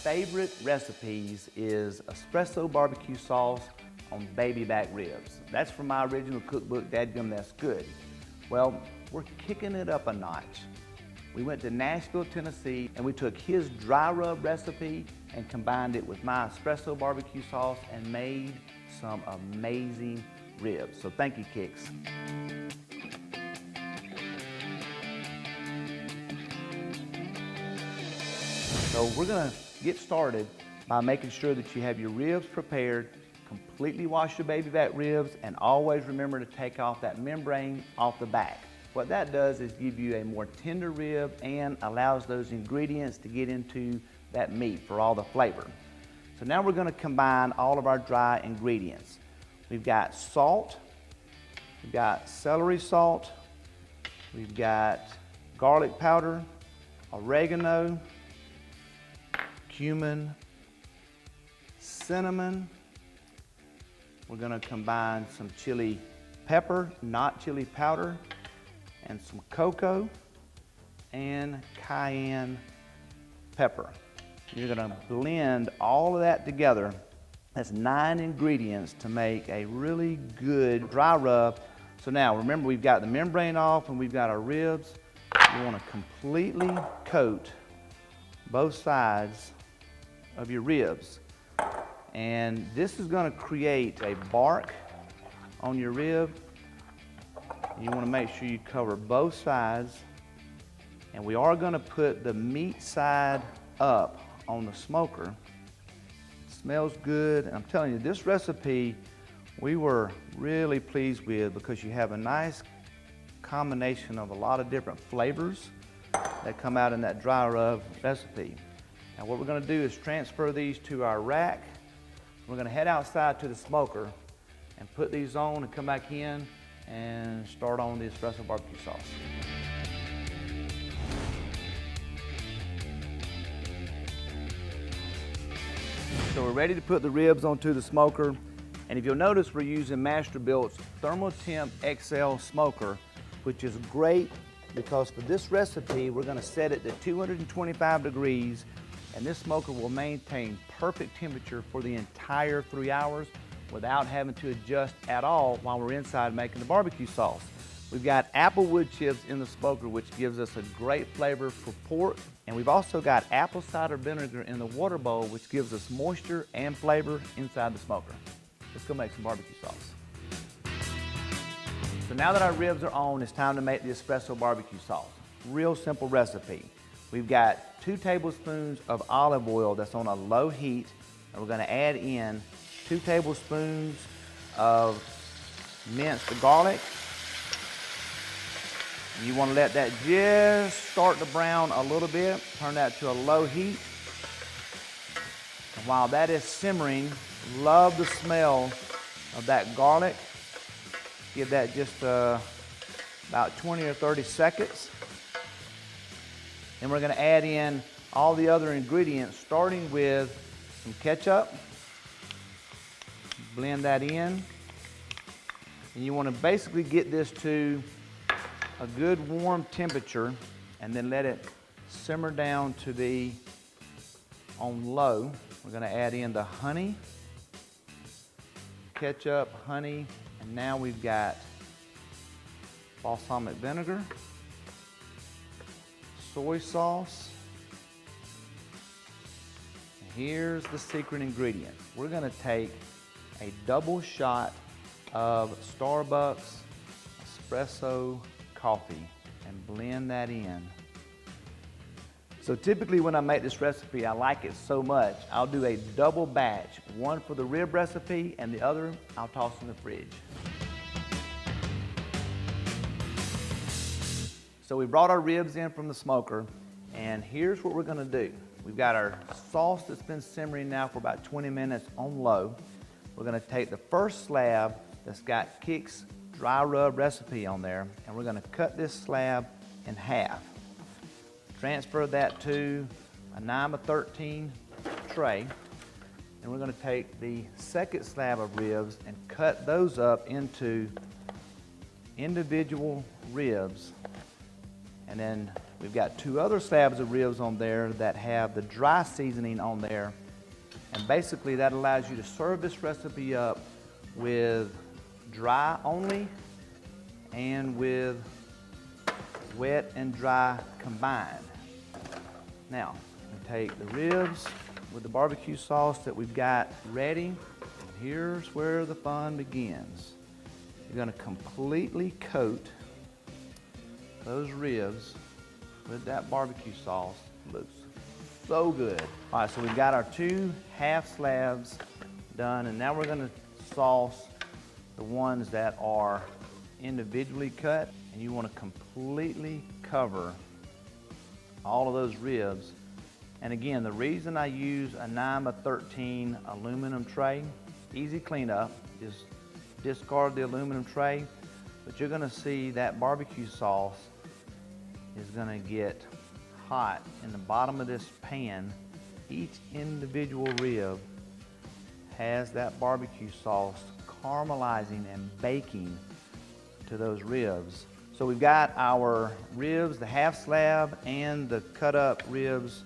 favorite recipes is espresso barbecue sauce on baby back ribs. That's from my original cookbook, Dadgum That's Good. Well, we're kicking it up a notch. We went to Nashville, Tennessee, and we took his dry rub recipe and combined it with my espresso barbecue sauce and made some amazing ribs. So thank you, Kix. So we're gonna get started by making sure that you have your ribs prepared, completely wash your baby back ribs, and always remember to take off that membrane off the back. What that does is give you a more tender rib and allows those ingredients to get into that meat for all the flavor. So now we're gonna combine all of our dry ingredients. We've got salt, we've got celery salt, we've got garlic powder, oregano, cumin, cinnamon. We're gonna combine some chili pepper, not chili powder, and some cocoa and cayenne pepper. You're gonna blend all of that together. That's 9 ingredients to make a really good dry rub. So now remember, we've got the membrane off and we've got our ribs. You wanna completely coat both sides of your ribs. And this is gonna create a bark on your rib. You wanna make sure you cover both sides. And we are gonna put the meat side up on the smoker. It smells good. And I'm telling you, this recipe we were really pleased with because you have a nice combination of a lot of different flavors that come out in that dry rub recipe. Now what we're gonna do is transfer these to our rack. We're gonna head outside to the smoker and put these on and come back in and start on the espresso barbecue sauce. So we're ready to put the ribs onto the smoker. And if you'll notice, we're using Masterbuilt's Thermal Temp XL smoker, which is great because for this recipe, we're gonna set it to 225 degrees, and this smoker will maintain perfect temperature for the entire 3 hours without having to adjust at all while we're inside making the barbecue sauce. We've got apple wood chips in the smoker, which gives us a great flavor for pork. And we've also got apple cider vinegar in the water bowl, which gives us moisture and flavor inside the smoker. Let's go make some barbecue sauce. So now that our ribs are on, it's time to make the espresso barbecue sauce. Real simple recipe. We've got 2 tablespoons of olive oil that's on a low heat, and we're gonna add in 2 tablespoons of minced garlic. You want to let that just start to brown a little bit. Turn that to a low heat. And while that is simmering, love the smell of that garlic. Give that just about 20 or 30 seconds. And we're going to add in all the other ingredients, starting with some ketchup. Blend that in. And you want to basically get this to a good warm temperature and then let it simmer down to be on low. We're gonna add in the honey, ketchup, honey, and now we've got balsamic vinegar, soy sauce. And here's the secret ingredient. We're gonna take a double shot of Starbucks espresso coffee and blend that in. So typically when I make this recipe, I like it so much, I'll do a double batch, one for the rib recipe and the other I'll toss in the fridge. So we brought our ribs in from the smoker, and here's what we're gonna do. We've got our sauce that's been simmering now for about 20 minutes on low. We're gonna take the first slab that's got Kix dry rub recipe on there, and we're gonna cut this slab in half. Transfer that to a 9x13 tray, and we're gonna take the second slab of ribs and cut those up into individual ribs And then we've got 2 other slabs of ribs on there that have the dry seasoning on there. And basically that allows you to serve this recipe up with dry only and with wet and dry combined. Now, we take the ribs with the barbecue sauce that we've got ready. And here's where the fun begins. You're gonna completely coat those ribs with that barbecue sauce. Looks so good. All right, so we've got our 2 half slabs done, and now we're gonna sauce the ones that are individually cut, and you wanna completely cover all of those ribs. And again, the reason I use a 9x13 aluminum tray, easy cleanup, just discard the aluminum tray, but you're gonna see that barbecue sauce is gonna get hot in the bottom of this pan. Each individual rib has that barbecue sauce caramelizing and baking to those ribs. So we've got our ribs, the half slab and the cut up ribs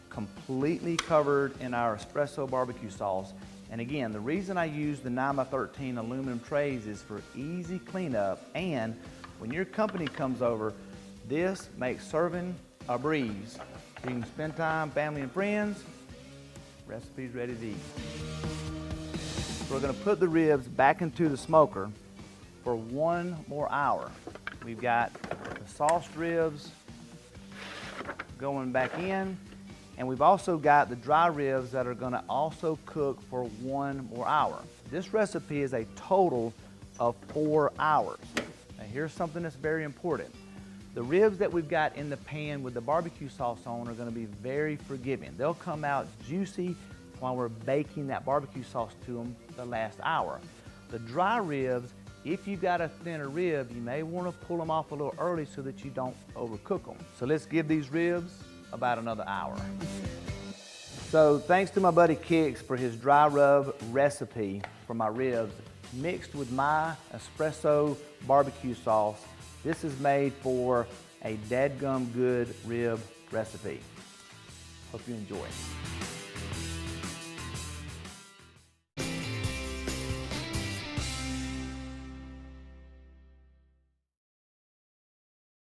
completely covered in our espresso barbecue sauce. And again, the reason I use the 9x13 aluminum trays is for easy cleanup, and when your company comes over, this makes serving a breeze. So you can spend time, family and friends, recipe's ready to eat. So we're gonna put the ribs back into the smoker for 1 more hour. We've got the sauced ribs going back in, and we've also got the dry ribs that are gonna also cook for 1 more hour. This recipe is a total of 4 hours. Now here's something that's very important. The ribs that we've got in the pan with the barbecue sauce on are gonna be very forgiving. They'll come out juicy while we're baking that barbecue sauce to them the last hour. The dry ribs, if you've got a thinner rib, you may wanna pull them off a little early so that you don't overcook them. So let's give these ribs about another hour. So thanks to my buddy Kix for his dry rub recipe for my ribs mixed with my espresso barbecue sauce. This is made for a dadgum good rib recipe. Hope you enjoy.